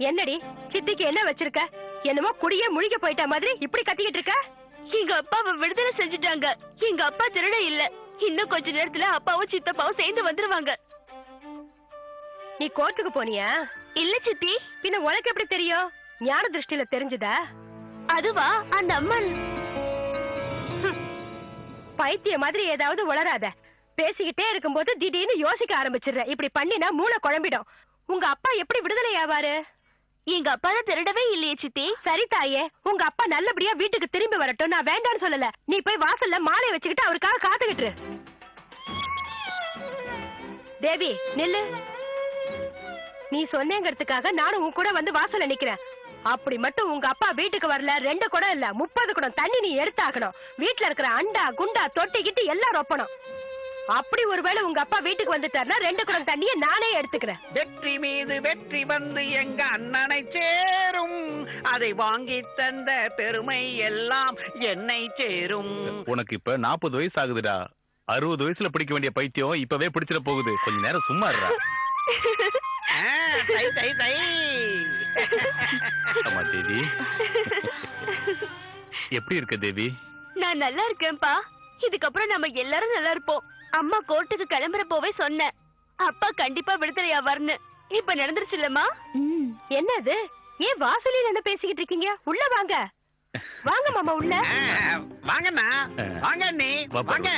என்னடி சித்திக்கு என்ன வச்சிருக்க? என்னமோ குடியே முழிக்க போயிட்ட மாதிரி இப்படி கத்திக்கிட்டு இருக்க? எங்க அப்பாவை விடுதலை செஞ்சுட்டாங்க. எங்க அப்பா திருட இல்ல. இன்னும் கொஞ்ச நேரத்துல அப்பாவும் சித்தப்பாவும் சேர்ந்து வந்துருவாங்க. நீ கோர்ட்டுக்கு போனியா? இல்ல சித்தி. பின்ன உனக்கு எப்படி தெரியும்? ஞான திருஷ்டியில தெரிஞ்சுதா? அதுவா, அந்த அம்மன். பைத்திய மாதிரி ஏதாவது உளராத. பேசிக்கிட்டே இருக்கும்போது திடீர்னு யோசிக்க ஆரம்பிச்சிடுற. இப்படி பண்ணினா மூளை குழம்பிடும். உங்க அப்பா எப்படி விடுதலை ஆவாரு? எங்க அப்பா தான் திருடவே இல்லையே சித்தி. சரி தாயே, உங்க அப்பா நல்லபடியா வீட்டுக்கு திரும்பி வரட்டும். நான் வேண்டான்னு சொல்லல. நீ போய் வாசல்ல மாலை வச்சுக்கிட்டு அவருக்காக காத்துக்கிட்டு. தேவி நில்லு. நீ சொன்னேங்கிறதுக்காக நானும் உன் கூட வந்து வாசல்ல நிக்கிறேன். அப்படி மட்டும் உங்க அப்பா வீட்டுக்கு வரல, 2 குடம் இல்ல 30 குடம் தண்ணி நீ எடுத்தாக்கணும். வீட்டுல இருக்கிற அண்டா குண்டா தொட்டிக்கிட்டு எல்லாம் ரொப்பணும். அப்படி ஒருவேளை உங்க அப்பா வீட்டுக்கு வந்துட்டாருன்னா 2 குடம் தண்ணிய நானே எடுத்துக்கிறேன். வெற்றி மீது வெற்றி வந்து எங்க அண்ணனை சேரும், அதை வாங்கி தந்த பெருமை எல்லாம் என்னை சேரும். உனக்கு இப்ப 40 வயசு ஆகுதுடா. 60 வயசுல பிடிக்க வேண்டிய பைத்தியம் இப்பவே பிடிச்சிட போகுது. கொஞ்ச நேரம் சும்மா இருடா. ஆமா தேவி. எப்படி இருக்க தேவி? நான் நல்லா இருக்கேன்ப்பா. இதுக்கப்புறம் நம்ம எல்லாரும் நல்லா இருப்போம். அம்மா கோர்ட்டுக்கு கிளம்புற போவே சொன்னேன், அப்பா கண்டிப்பா விடுதலையா வரணும். இப்ப நடந்துருச்சு இல்லம்மா? என்னது? ஏன் வாசலில் என்ன பேசிக்கிட்டு இருக்கீங்க? உள்ள வாங்க. வாங்க மாமா உள்ள. வாங்கண்ணா, வாங்க நீ வாங்க.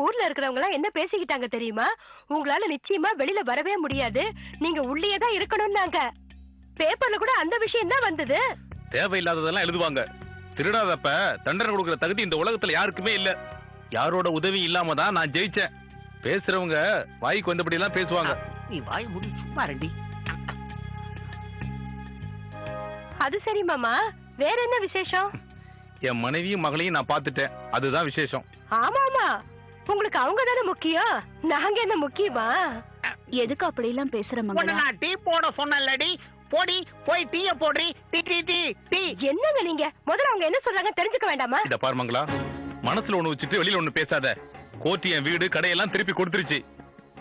ஊர்ல இருக்கிறவங்க எல்லாம் என்ன பேசிக்கிட்டாங்க தெரியுமா? உங்களால நிச்சயமா வெளியில வரவே முடியாது, நீங்க உள்ளே தான் இருக்கணும்னாங்க. பேப்பர்ல கூட அந்த விஷயம் தான் வந்தது. தேவையில்லாததெல்லாம் எழுதுவாங்க. திருடாதப்ப தண்டனை கொடுக்கிற தகுதி இந்த உலகத்துல யாருக்குமே இல்ல. யாரோட உதவி இல்லாம தான் நான் ஜெயிச்சேன். பேசுறவங்க வாய்க்கு வந்தபடி எல்லாம் பேசுவாங்க. நீ வாய் மூடி சும்மா ரெடி. அது சரி மாமா, வேற என்ன விசேஷம்? என் மனைவியும் மகளையும் நான் பாத்துட்டேன், அதுதான் விசேஷம். ஆமா ஆமா, உங்களுக்கு அவங்க தானே முக்கியம், நாங்க என்ன முக்கியமா? எதுக்கு அப்படி எல்லாம் பேசுற மங்களா? நான் டீ போட சொன்னல்லடி, போடி போய் டீய போடுறீ. Tea tea tea tea. என்னங்க நீங்க? முதல்ல அவங்க என்ன சொல்றாங்க தெரிஞ்சுக்க வேண்டாமா? இத பாரு மங்களா, மனசுல ஒண்ணு வச்சுட்டு வெளியில ஒண்ணு பேசாத. கோர்ட் என் வீடு கடையெல்லாம் திருப்பி கொடுத்துருச்சு.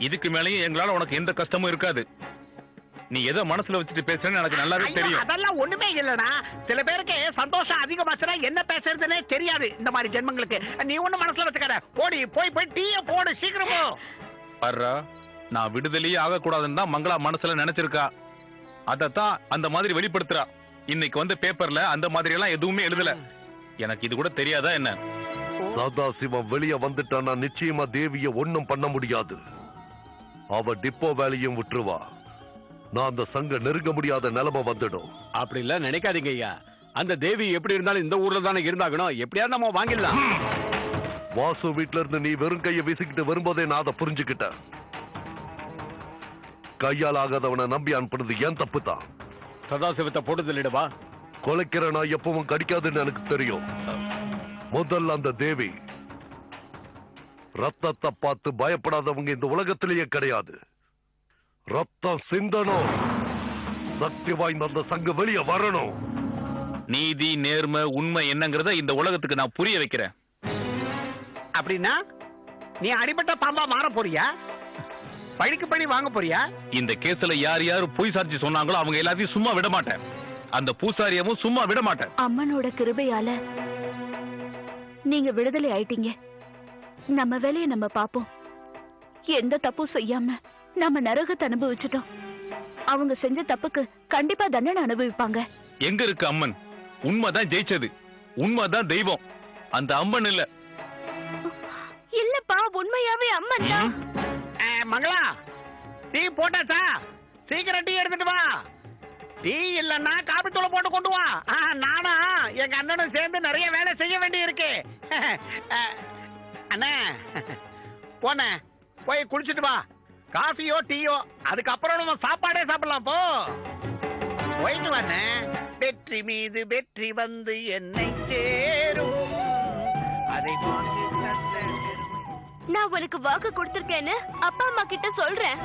இதுக்கு மேலேயும் எங்களால உனக்கு எந்த கஷ்டமும் இருக்காது. நீ எதை மனசுல வச்சுட்டு பேசுறேன்னு எனக்கு நல்லாவே தெரியும். அதெல்லாம் ஒண்ணுமே இல்லடா. சில பேருக்கு சந்தோஷம் அதிகமாச்சுனா என்ன பேசுறதுன்னே தெரியாது இந்த மாதிரி ஜென்மங்களுக்கு. நீ ஒண்ணு மனசுல வச்சுக்காத. போடி போய் போய் டீய போடு சீக்கிரமா. பாருடா, நான் விடுதலையே ஆகக்கூடாதுன்னு தான் மங்களா மனசுல நினைச்சிருக்கா. அதத்தான் அந்த மாதிரி வெளிப்படுத்துறா. இன்னைக்கு வந்து பேப்பர்ல அந்த மாதிரி எல்லாம் எதுவுமே எழுதல. எனக்கு இது கூட தெரியாதா என்ன? சதாசிவம் வெளியே வந்துட்டானா நிச்சயமா தேவிய ஒண்ணும் பண்ண முடியாது. அவ டிப்போ வேலையும் விட்டுருவா. நான் அந்த சங்க நெருங்க முடியாத நிலைமை வந்துடும். அப்படி இல்ல நினைக்காதீங்க ஐயா. அந்த தேவி எப்படி இருந்தாலும் இந்த ஊர்ல தானே இருந்தாகணும். எப்படியா நம்ம வாங்கிடலாம். வாசு வீட்டுல இருந்து நீ வெறும் கையை வீசிக்கிட்டு வரும்போதே நான் அதை புரிஞ்சுக்கிட்டேன். கையால் ஆகாதவனை நம்பி அனுப்புனது ஏன் தப்பு தான். சதாசிவத்தை போட்டு தள்ளிடுவா. கொலைக்கிற நான் எப்பவும் கடிக்காதுன்னு எனக்கு தெரியும். முதல்ல அந்த தேவி ரத்தத்தை பார்த்து பயப்படாதவங்க இந்த உலகத்திலேயே கிடையாது. ரத்தம் சிந்தனும், சக்தி வாய்ந்த அந்த சங்க வெளியே வரணும். நீதி நேர்மை உண்மை என்னங்கறத இந்த உலகத்துக்கு நான் புரிய வைக்கிறேன். அப்படின்னா நீ அடிபட்ட பாம்பா மாற போறியா? பழிக்கு பழி வாங்க போறியா? இந்த கேஸ்ல யார் யாரு பொய் சாட்சி சொன்னாங்களோ அவங்க எல்லாத்தையும் சும்மா விட மாட்டேன். அந்த பூசாரியமும் சும்மா விட மாட்டேன். அம்மனோட கிருபையால நீங்க விடுதலை ஆயிட்டீங்க. நம்ம வேலையை நம்ம பாப்போம். எந்த தப்பும் செய்யாம நம்ம நரகத்தை அனுபவிச்சுட்டோம். அவங்க செஞ்ச தப்புக்கு கண்டிப்பா தண்டனை அனுபவிப்பாங்க. எங்க இருக்கு அம்மன்? உண்மைதான் ஜெயிச்சது. உண்மைதான் தெய்வம். அந்த அம்மன் இல்ல. இல்லப்பா, உண்மையாவே அம்மன் தான். மங்களா, டீ போட்டாச்சா? சீக்கிரம் டீ எடுத்துட்டு வா. டீ இல்லன்னா காபி தூளை போட்டு கொண்டு வா. நானா எங்க அண்ணனும் சேர்ந்து நிறைய வேலை செய்ய வேண்டி இருக்கு. அண்ணா போன போய் குளிச்சுட்டு வா. காஃபியோ டீயோ, அதுக்கப்புறம் நம்ம சாப்பாடே சாப்பிடலாம். போ போயிட்டு வாண்ணே. வெற்றி மீது வெற்றி வந்து என்னை சேரும், அதை நான் உனக்கு வாக்கு கொடுத்திருக்கேன்னு அப்பா அம்மா கிட்ட சொல்றேன்.